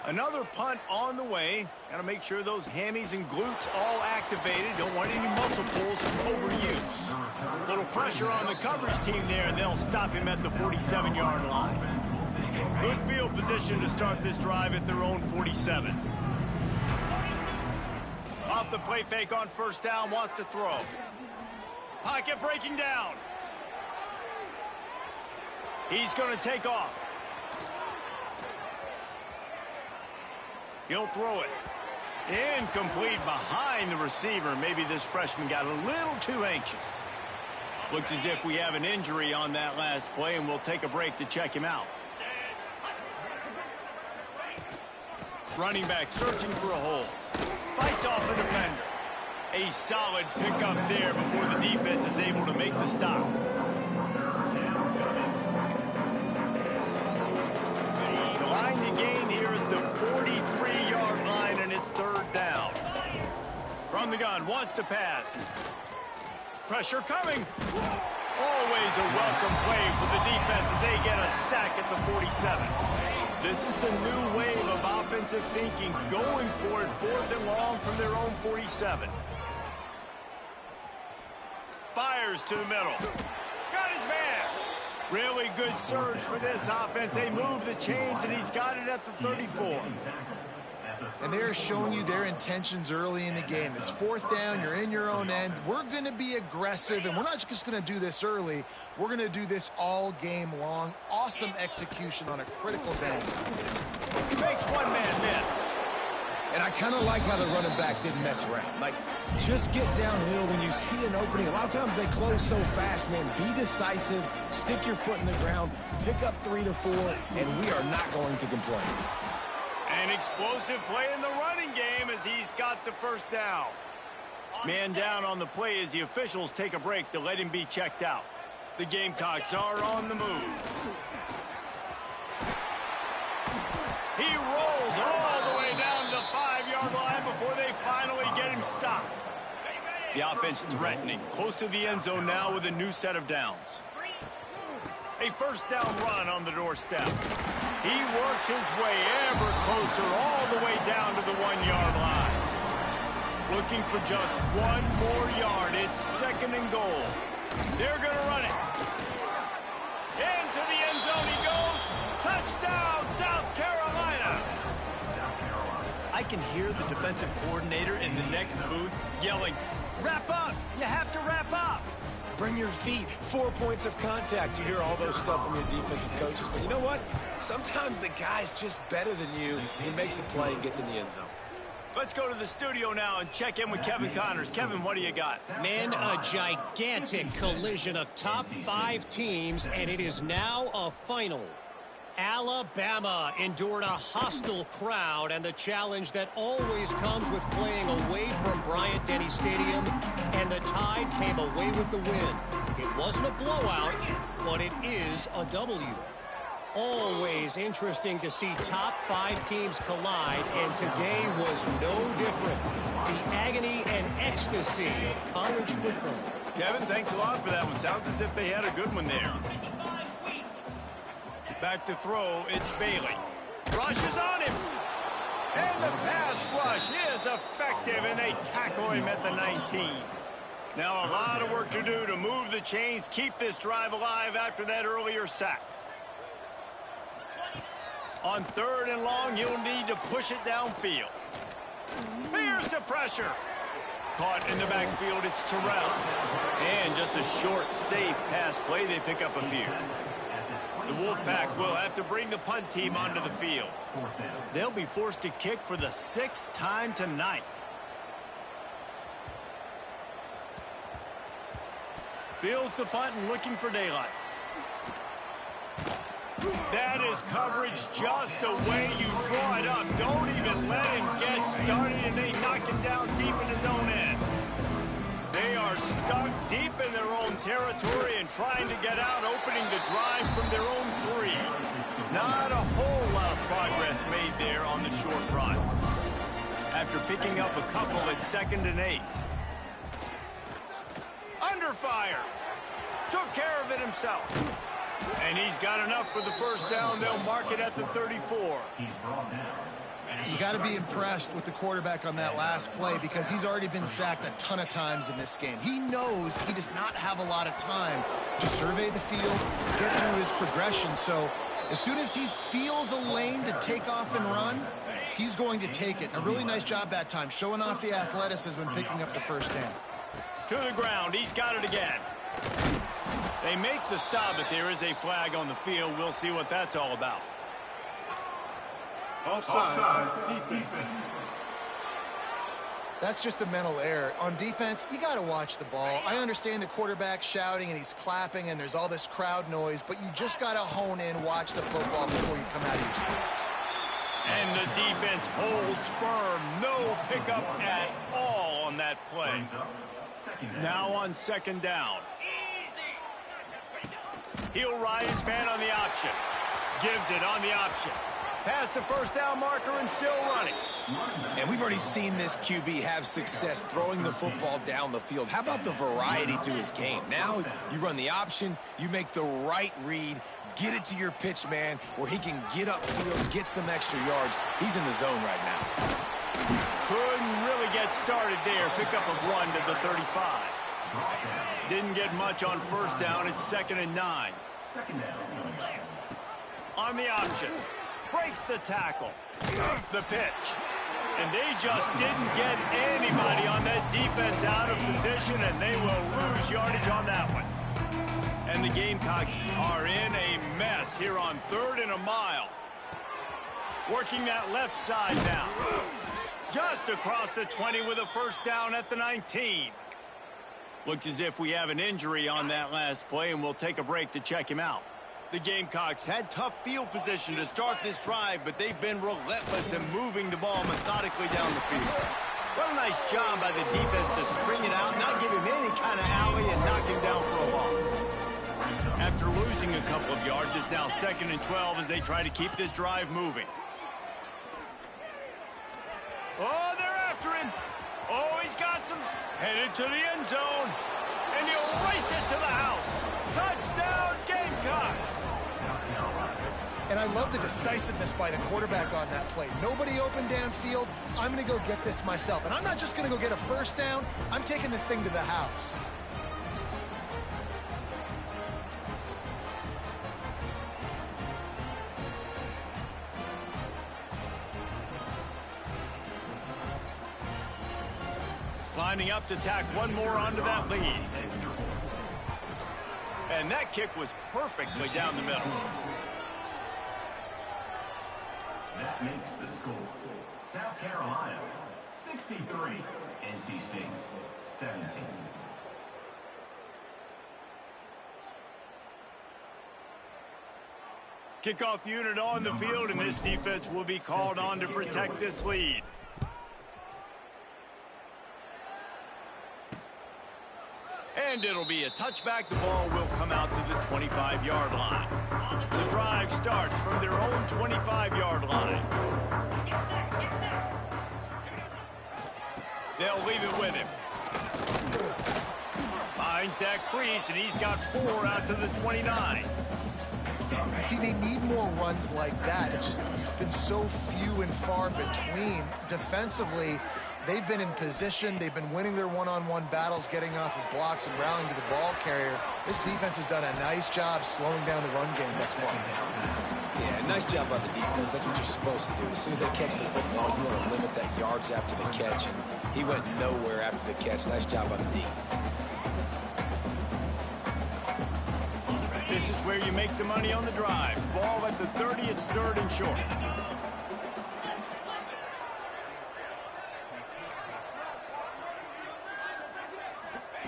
A: Another punt on the way. Got to make sure those hammies and glutes all activated. Don't want any muscle pulls from overuse. Little pressure on the coverage team there, and they'll stop him at the 47-yard line. Good field position to start this drive at their own 47. Off the play fake on first down, wants to throw. Pocket breaking down. He's going to take off. He'll throw it. Incomplete behind the receiver. Maybe this freshman got a little too anxious. Looks as if we have an injury on that last play, and we'll take a break to check him out. Running back searching for a hole. Fights off the defender. A solid pickup there before the defense is able to make the stop. The line to gain here is the 43-yard line, and it's 3rd down. From the gun, wants to pass. Pressure coming. Always a welcome play for the defense as they get a sack at the 47. This is the new wave of offensive thinking, going for it 4th and long from their own 47. Fires to the middle. Got his man. Really good surge for this offense. They move the chains, and he's got it at the 34.
C: and they are showing you their intentions early in the game. It's 4th down. You're in your own end. We're going to be aggressive, and we're not just going to do this early. We're going to do this all game long. Awesome execution on a critical down.
A: Makes one man miss.
B: And I kind of like how the running back didn't mess around. Like, just get downhill when you see an opening. A lot of times they close so fast, man. Be decisive, stick your foot in the ground, pick up 3 to 4, and we are not going to complain.
A: An explosive play in the running game as he's got the first down. Man down on the play as the officials take a break to let him be checked out. The Gamecocks are on the move. He rolls all the way down to the 5-yard line before they finally get him stopped. The offense threatening, close to the end zone now with a new set of downs. A first down run on the doorstep. He works his way ever closer all the way down to the 1-yard line. Looking for just one more yard. It's 2nd and goal. They're going to run it. Into the end zone he goes. Touchdown, South Carolina. I can hear the defensive coordinator in the next booth yelling, "Wrap up! You have to wrap up!"
B: Bring your feet, 4 points of contact. You hear all those stuff from your defensive coaches. But you know what? Sometimes the guy's just better than you. He makes a play and gets in the end zone.
A: Let's go to the studio now and check in with Kevin Connors. Kevin, what do you got?
D: Man, a gigantic collision of top 5 teams, and it is now a final. Alabama endured a hostile crowd and the challenge that always comes with playing away from Bryant-Denny Stadium, and the Tide came away with the win. It wasn't a blowout, but it is a W. Always interesting to see top 5 teams collide, and today was no different. The agony and ecstasy of college football.
A: Kevin, thanks a lot for that one. Sounds as if they had a good one there. Back to throw, it's Bailey. Rushes on him. And the pass rush is effective, and they tackle him at the 19. Now a lot of work to do to move the chains, keep this drive alive after that earlier sack. On 3rd and long, he'll need to push it downfield. Here's the pressure. Caught in the backfield, it's Terrell. And just a short, safe pass play, they pick up a few. The Wolfpack will have to bring the punt team onto the field. They'll be forced to kick for the 6th time tonight. Fields the punt and looking for daylight. That is coverage just the way you draw it up. Don't even let him get started, and they knock him down deep in his own end. They are stuck deep in their own territory and trying to get out, opening the drive from their own 3. Not a whole lot of progress made there on the short run. After picking up a couple at 2nd and 8. Under fire. Took care of it himself. And he's got enough for the first down. They'll mark it at the 34.
C: You got to be impressed with the quarterback on that last play because he's already been sacked a ton of times in this game. He knows he does not have a lot of time to survey the field, get through his progression. So as soon as he feels a lane to take off and run, he's going to take it. A really nice job that time, showing off the athleticism and picking up the first down.
A: To the ground, he's got it again. They make the stop, but there is a flag on the field. We'll see what that's all about.
E: Offside, defense.
C: That's just a mental error. On defense, you got to watch the ball. I understand the quarterback shouting and he's clapping and there's all this crowd noise, but you just got to hone in, watch the football before you come out of your stance.
A: And the defense holds firm. No pickup at all on that play. Now on 2nd down. He'll ride his man on the option. Gives it on the option. Past the first down marker and still running.
B: And we've already seen this QB have success throwing the football down the field. How about the variety to his game? Now you run the option, you make the right read, get it to your pitch man where he can get upfield, get some extra yards. He's in the zone right now.
A: Couldn't really get started there. Pick up a run to the 35. Didn't get much on first down. It's 2nd and 9. On the option. Breaks the tackle. The pitch. And they just didn't get anybody on that defense out of position, and they will lose yardage on that one. And the Gamecocks are in a mess here on 3rd and a mile. Working that left side now. Just across the 20 with a first down at the 19. Looks as if we have an injury on that last play, and we'll take a break to check him out. The Gamecocks had tough field position to start this drive, but they've been relentless in moving the ball methodically down the field. What a nice job by the defense to string it out, not give him any kind of alley, and knock him down for a loss. After losing a couple of yards, it's now 2nd and 12 as they try to keep this drive moving. Oh, they're after him. Oh, he's got some. Headed to the end zone. And he'll race it to the house. Touchdown, Gamecocks.
C: And I love the decisiveness by the quarterback on that play. Nobody open downfield. I'm going to go get this myself. And I'm not just going to go get a first down. I'm taking this thing to the house.
A: Lining up to tack one more onto that lead. And that kick was perfectly down the middle.
E: That makes the score. South Carolina, 63. NC State, 17.
A: Kickoff unit on the field, and this defense will be called on to protect this lead. And it'll be a touchback. The ball will come out to the 25-yard line. The drive starts from their own 25-yard line. They'll leave it with him. Finds that crease, and he's got 4 out to the 29.
C: See, they need more runs like that. It's been so few and far between. Defensively, they've been in position. They've been winning their one-on-one battles, getting off of blocks and rallying to the ball carrier. This defense has done a nice job slowing down the run game thus far.
B: Yeah, nice job by the defense. That's what you're supposed to do. As soon as they catch the football, you want to limit that yards after the catch, and he went nowhere after the catch. Nice job by the D.
A: This is where you make the money on the drive. Ball at the 30, it's 3rd and short.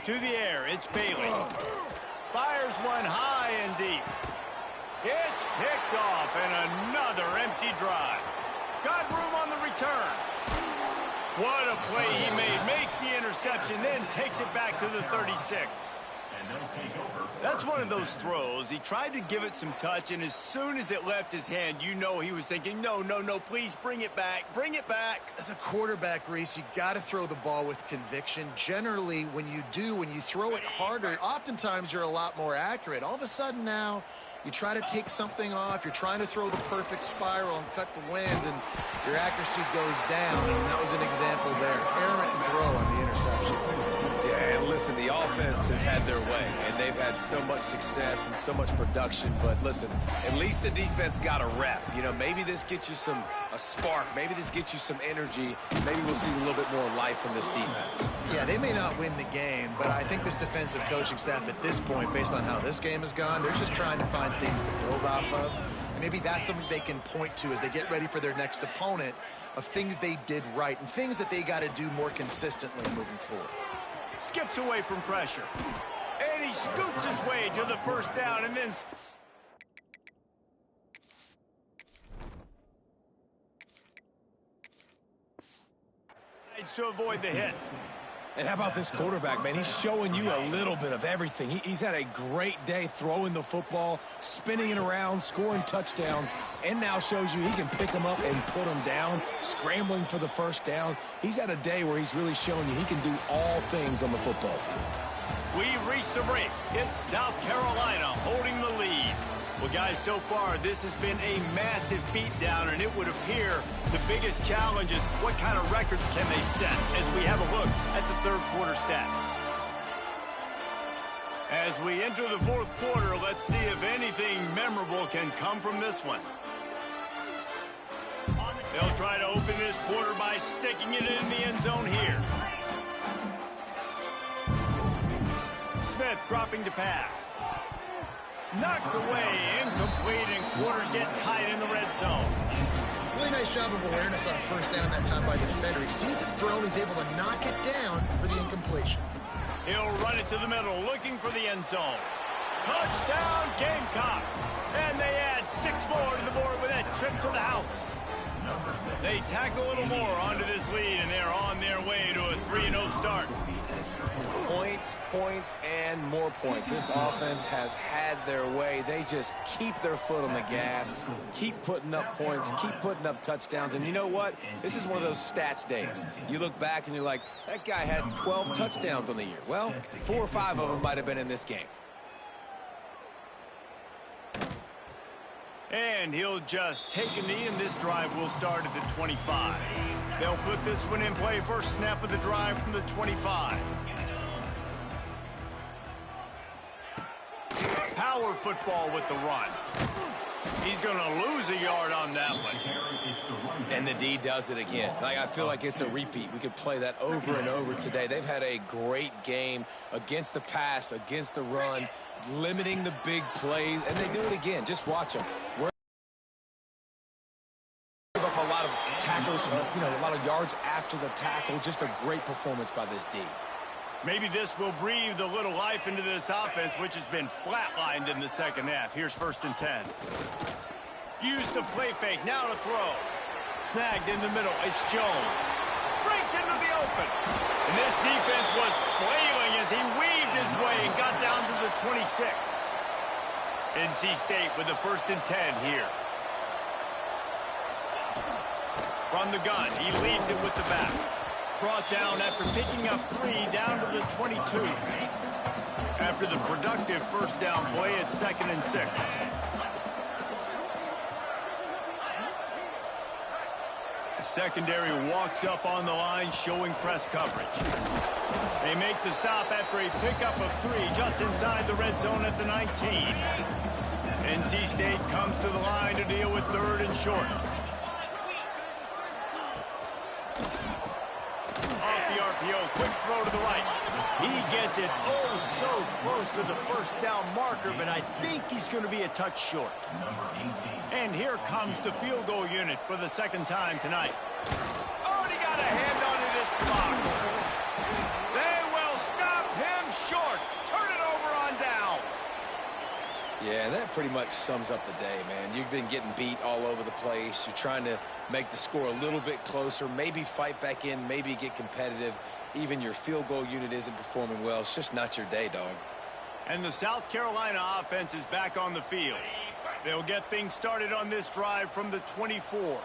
A: To the air, it's Bailey. Fires one high and deep. It's picked off, and another empty drive. Got room on the return. What a play he made. Makes the interception, then takes it back to the 36. That's one of those throws. He tried to give it some touch, and as soon as it left his hand, you know he was thinking, no, please bring it back. Bring it back.
C: As a quarterback, Reese, you got to throw the ball with conviction. Generally, when you throw it harder, oftentimes you're a lot more accurate. All of a sudden now, you try to take something off. You're trying to throw the perfect spiral and cut the wind, and your accuracy goes down, and that was an example there. Errant throw on the interception.
B: Yeah, and listen, the offense has had their way, and they've had so much success and so much production. But listen, at least the defense got a rep. You know, maybe this gets you a spark. Maybe this gets you some energy. Maybe we'll see a little bit more life in this defense.
C: Yeah, they may not win the game, but I think this defensive coaching staff at this point, based on how this game has gone, they're just trying to find things to build off of. And maybe that's something they can point to as they get ready for their next opponent, of things they did right and things that they got to do more consistently moving forward.
A: Skips away from pressure. And he scoots his way to the first down, and then to avoid the hit.
B: And how about this quarterback, man? He's showing you a little bit of everything. He's had a great day throwing the football, spinning it around, scoring touchdowns, and now shows you he can pick them up and put them down, scrambling for the first down. He's had a day where he's really showing you he can do all things on the football field.
A: We've reached the break. It's South Carolina holding the lead. Well, guys, so far, this has been a massive beatdown, and it would appear the biggest challenge is what kind of records can they set as we have a look at the third quarter stats. As we enter the fourth quarter, let's see if anything memorable can come from this one. On the They'll try to open this quarter by sticking it in the end zone here. Smith dropping to pass. Knocked away, incomplete, and quarters get tight in the red zone.
C: Really nice job of awareness on first down that time by the defender. He sees it thrown, he's able to knock it down for the incompletion.
A: He'll run it to the middle, looking for the end zone. Touchdown, Gamecocks! And they add 6 more to the board with that trip to the house. They tack a little more onto this lead, and they're on their way to a 3-0 start.
B: Points, points, and more points. This offense has had their way. They just keep their foot on the gas, keep putting up points, keep putting up touchdowns. And you know what? This is one of those stats days. You look back and you're like, that guy had 12 touchdowns on the year. Well, 4 or 5 of them might have been in this game.
A: And he'll just take a knee, and this drive will start at the 25. They'll put this one in play. First snap of the drive from the 25. Power football with the run. He's going to lose a yard on that one.
B: And the D does it again. I feel like it's a repeat. We could play that over and over today. They've had a great game against the pass, against the run, limiting the big plays, and they do it again. Just watch them. We're give up a lot of tackles, a lot of yards after the tackle. Just a great performance by this D.
A: Maybe this will breathe a little life into this offense, which has been flatlined in the second half. Here's 1st and 10. Use the play fake, now to throw. Snagged in the middle, it's Jones. Breaks into the open. And this defense was flailing as he weaved his way and got down to the 26. NC State with the 1st and 10 here. From the gun, he leaves it with the back. Brought down after picking up 3 down to the 22. After the productive first down play, it's 2nd and 6. The secondary walks up on the line, showing press coverage. They make the stop after a pickup of 3 just inside the red zone at the 19. NC State comes to the line to deal with 3rd and short. Quick throw to the right. He gets it so close to the first down marker, but I think he's going to be a touch short. And here comes the field goal unit for the 2nd time tonight. Oh, and he got a hand on it. It's blocked. They will stop him short. Turn it over on downs.
B: Yeah, that pretty much sums up the day, man. You've been getting beat all over the place. You're trying to make the score a little bit closer, maybe fight back in, maybe get competitive. Even your field goal unit isn't performing well. It's just not your day, dog.
A: And the South Carolina offense is back on the field. They'll get things started on this drive from the 24.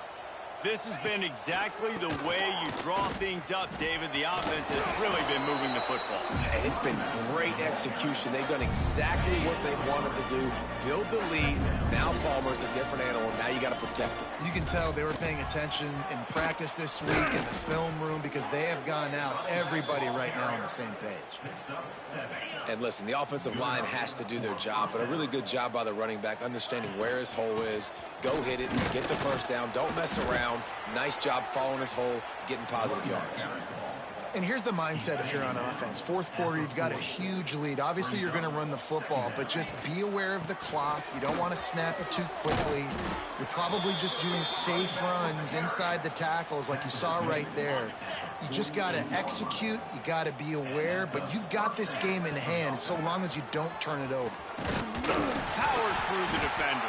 A: This has been exactly the way you draw things up, David. The offense has really been moving the football.
B: And it's been great execution. They've done exactly what they wanted to do. Build the lead. Now Palmer's a different animal. Now you got to protect it.
C: You can tell they were paying attention in practice this week in the film room because they have gone out, everybody right now on the same page.
B: And listen, the offensive line has to do their job, but a really good job by the running back, understanding where his hole is. Go hit it, get the first down, don't mess around. Nice job following his hole, getting positive yards.
C: And here's the mindset if you're on offense. 4th quarter, you've got a huge lead. Obviously, you're going to run the football, but just be aware of the clock. You don't want to snap it too quickly. You're probably just doing safe runs inside the tackles like you saw right there. You just got to execute. You got to be aware, but you've got this game in hand so long as you don't turn it over.
A: Powers through the defender.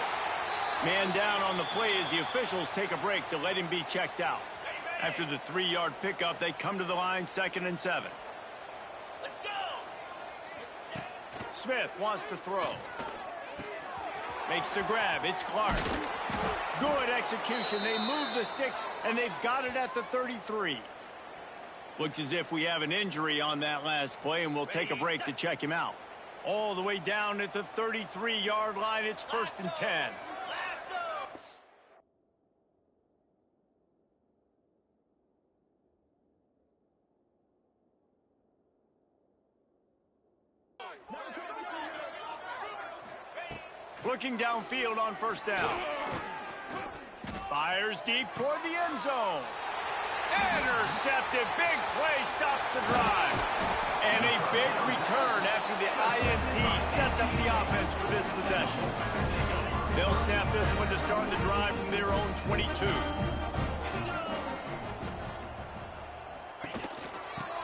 A: Man down on the play as the officials take a break to let him be checked out. After the 3-yard pickup, they come to the line, 2nd and 7. Let's go! Smith wants to throw. Makes the grab. It's Clark. Good execution. They move the sticks, and they've got it at the 33. Looks as if we have an injury on that last play, and we'll take a break to check him out. All the way down at the 33-yard line, it's 1st and 10. Looking downfield on 1st down. Fires deep toward the end zone. Intercepted. Big play stops the drive. And a big return after the INT sets up the offense for this possession. They'll snap this one to start the drive from their own 22.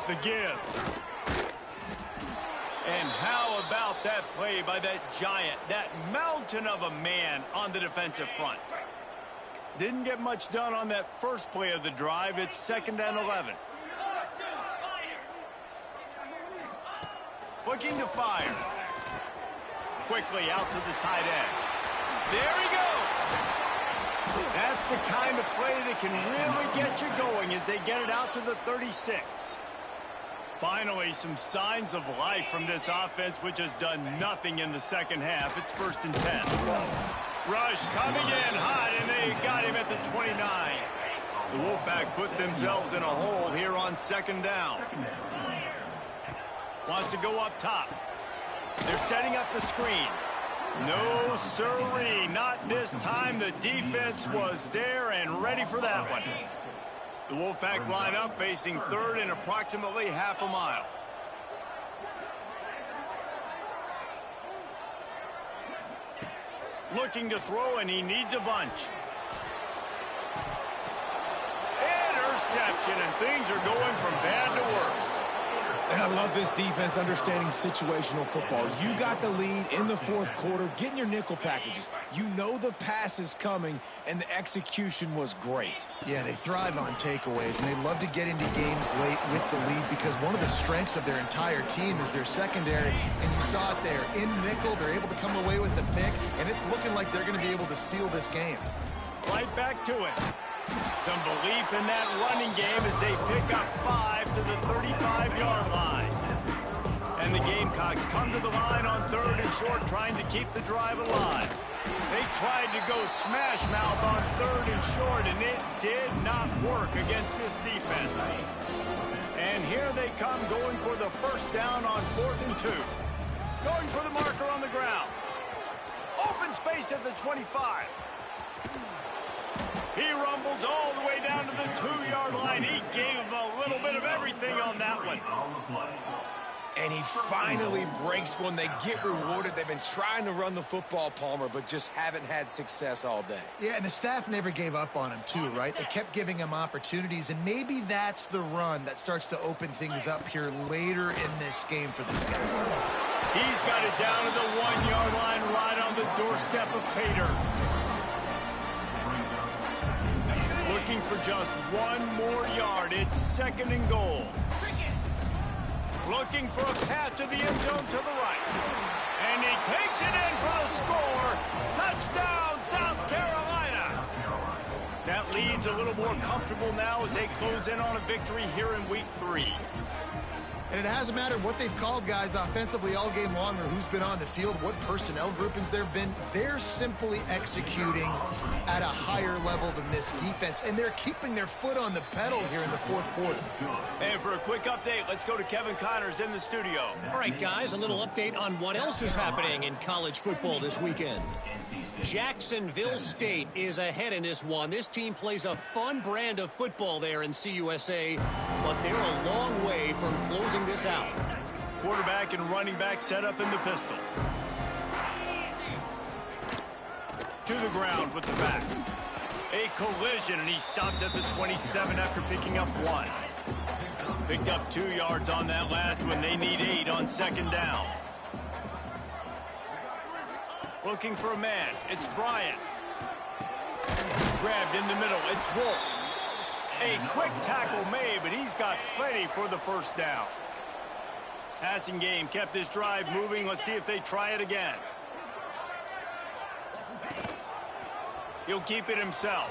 A: The give. And how about that play by that giant, that mountain of a man on the defensive front? Didn't get much done on that first play of the drive. It's 2nd and 11. Looking to fire. Quickly out to the tight end. There he goes. That's the kind of play that can really get you going as they get it out to the 36. Finally, some signs of life from this offense, which has done nothing in the second half. It's 1st and 10. Rush coming in hot, and they got him at the 29. The Wolfpack put themselves in a hole here on 2nd down. Wants to go up top. They're setting up the screen. No, sirree, not this time. The defense was there and ready for that one. The Wolfpack line up facing 3rd and approximately half a mile. Looking to throw, and he needs a bunch. Interception, and things are going from bad to worse.
B: And I love this defense understanding situational football. You got the lead in the 4th quarter, getting your nickel packages. You know the pass is coming, and the execution was great.
C: Yeah, they thrive on takeaways, and they love to get into games late with the lead because one of the strengths of their entire team is their secondary, and you saw it there. In nickel, they're able to come away with the pick, and it's looking like they're going to be able to seal this game.
A: Right back to it. Some belief in that running game as they pick up 5 to the 35-yard line. And the Gamecocks come to the line on 3rd and short, trying to keep the drive alive. They tried to go smash mouth on 3rd and short, and it did not work against this defense. And here they come going for the 1st down on 4th and 2. Going for the marker on the ground. Open space at the 25. He rumbles all the way down to the 2-yard line. He gave him a little bit of everything on that one.
B: And he finally breaks one. They get rewarded. They've been trying to run the football, Palmer, but just haven't had success all day.
C: Yeah, and the staff never gave up on him, too, right? They kept giving him opportunities, and maybe that's the run that starts to open things up here later in this game for this guy.
A: He's got it down to the 1-yard line right on the doorstep of Pater. Looking for just one more yard. It's 2nd and goal. Looking for a path to the end zone to the right. And he takes it in for the score. Touchdown, South Carolina. That lead's a little more comfortable now as they close in on a victory here in week 3.
C: And it hasn't mattered what they've called guys offensively all game long or who's been on the field, what personnel groupings there have been. They're simply executing at a higher level than this defense, and they're keeping their foot on the pedal here in the 4th quarter.
A: And for a quick update, let's go to Kevin Connors in the studio.
D: All right, guys, a little update on what else is happening in college football this weekend. Jacksonville State is ahead in this one. This team plays a fun brand of football there in CUSA, but they're a long way from closing this out.
A: Quarterback and running back set up in the pistol. To the ground with the back. A collision, and he stopped at the 27 after picking up 1. Picked up 2 yards on that last one. They need 8 on 2nd down. Looking for a man. It's Bryant. Grabbed in the middle. It's Wolf. A quick tackle made, but he's got plenty for the 1st down. Passing game kept this drive moving. Let's see if they try it again. He'll keep it himself.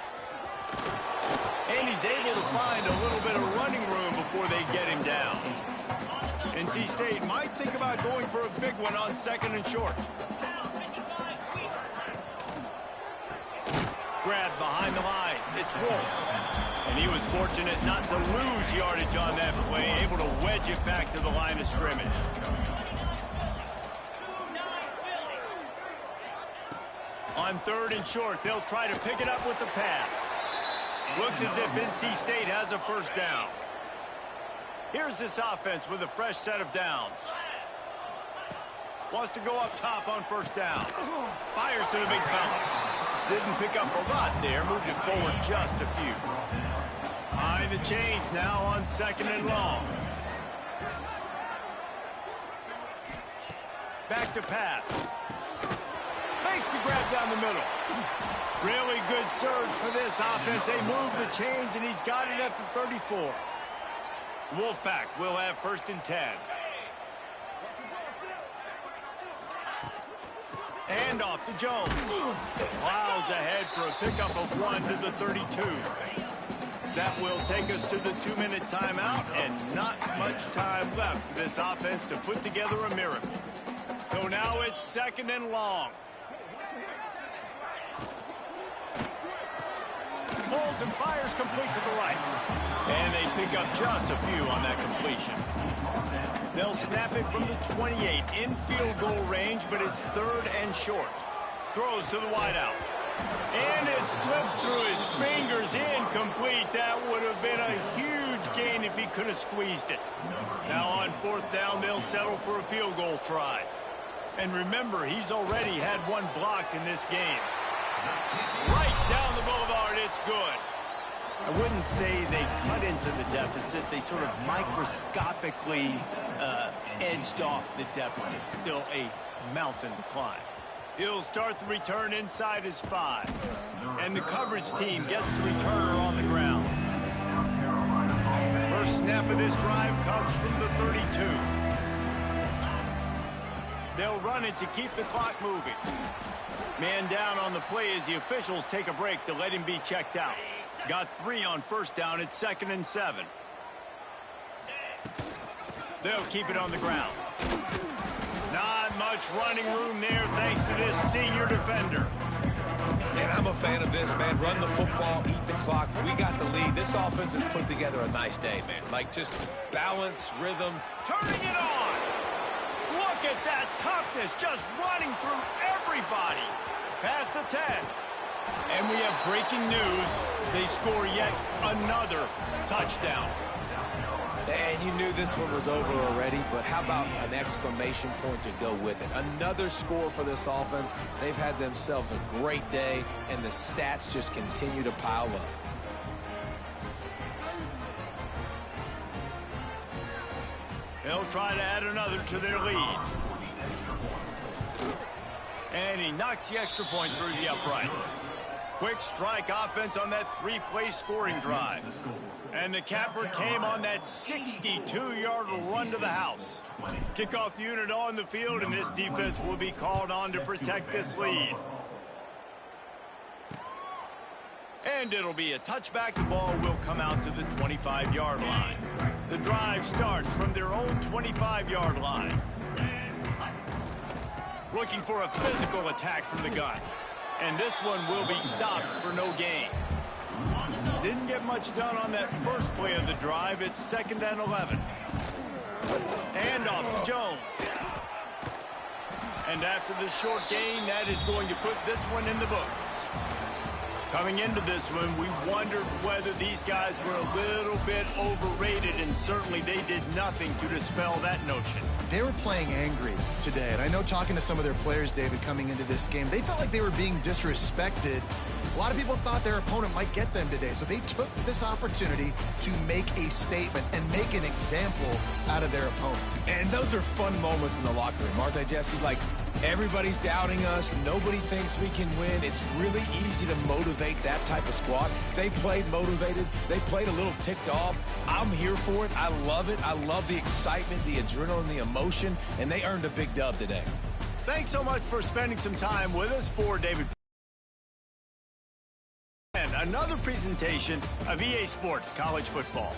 A: And he's able to find a little bit of running room before they get him down. NC State might think about going for a big one on 2nd and short. Grabbed behind the line. It's Wolf. And he was fortunate not to lose yardage on that play, able to wedge it back to the line of scrimmage. On 3rd and short, they'll try to pick it up with the pass. Looks as if NC State has a first down. Here's this offense with a fresh set of downs. Wants to go up top on first down. Fires to the big fella. Didn't pick up a lot there. Moved it forward just a few. Behind the chains now on 2nd and long. Back to pass. Makes the grab down the middle. Really good surge for this offense. They move the chains, and he's got it at the 34. Wolfpack will have 1st and 10. Hand off to Jones. Plows ahead for a pickup of 1 to the 32. That will take us to the 2-minute timeout, and not much time left for this offense to put together a miracle. So now it's 2nd and long. Holds and fires complete to the right. And they pick up just a few on that completion. They'll snap it from the 28 in field goal range, but it's 3rd and short. Throws to the wideout. And it slips through his fingers, incomplete. That would have been a huge gain if he could have squeezed it. Now on 4th down, they'll settle for a field goal try. And remember, he's already had 1 blocked in this game. Right down the boulevard, it's good. I wouldn't say they cut into the deficit. They sort of microscopically edged off the deficit. Still a mountain to climb. He'll start the return inside his 5. And the coverage team gets the returner on the ground. First snap of this drive comes from the 32. They'll run it to keep the clock moving. Man down on the play as the officials take a break to let him be checked out. Got 3 on 1st down at 2nd and 7. They'll keep it on the ground. Not much running room there thanks to this senior defender.
B: And I'm a fan of this, man. Run the football, eat the clock. We got the lead. This offense has put together a nice day, man. Like just balance, rhythm.
A: Turning it on. Look at that toughness just running through everybody. Past the 10. And we have breaking news. They score yet another touchdown.
B: And you knew this one was over already, but how about an exclamation point to go with it? Another score for this offense. They've had themselves a great day, and the stats just continue to pile up.
A: They'll try to add another to their lead. And he knocks the extra point through the uprights. Quick strike offense on that 3-play scoring drive. And the capper came on that 62-yard run to the house. Kickoff unit on the field, and this defense will be called on to protect this lead. And it'll be a touchback. The ball will come out to the 25-yard line. The drive starts from their own 25-yard line. Looking for a physical attack from the gun. And this one will be stopped for no gain. Didn't get much done on that first play of the drive. It's 2nd and 11. And off to Jones. And after the short gain, that is going to put this one in the books. Coming into this one, we wondered whether these guys were a little bit overrated, and certainly they did nothing to dispel that notion.
C: They were playing angry today, and I know talking to some of their players, David, coming into this game, they felt like they were being disrespected. A lot of people thought their opponent might get them today, so they took this opportunity to make a statement and make an example out of their opponent.
B: And those are fun moments in the locker room, aren't they, Jesse? Like, everybody's doubting us. Nobody thinks we can win. It's really easy to motivate that type of squad. They played motivated. They played a little ticked off. I'm here for it. I love it. I love the excitement, the adrenaline, the emotion, and they earned a big dub today.
A: Thanks so much for spending some time with us. For David. And another presentation of EA Sports College Football.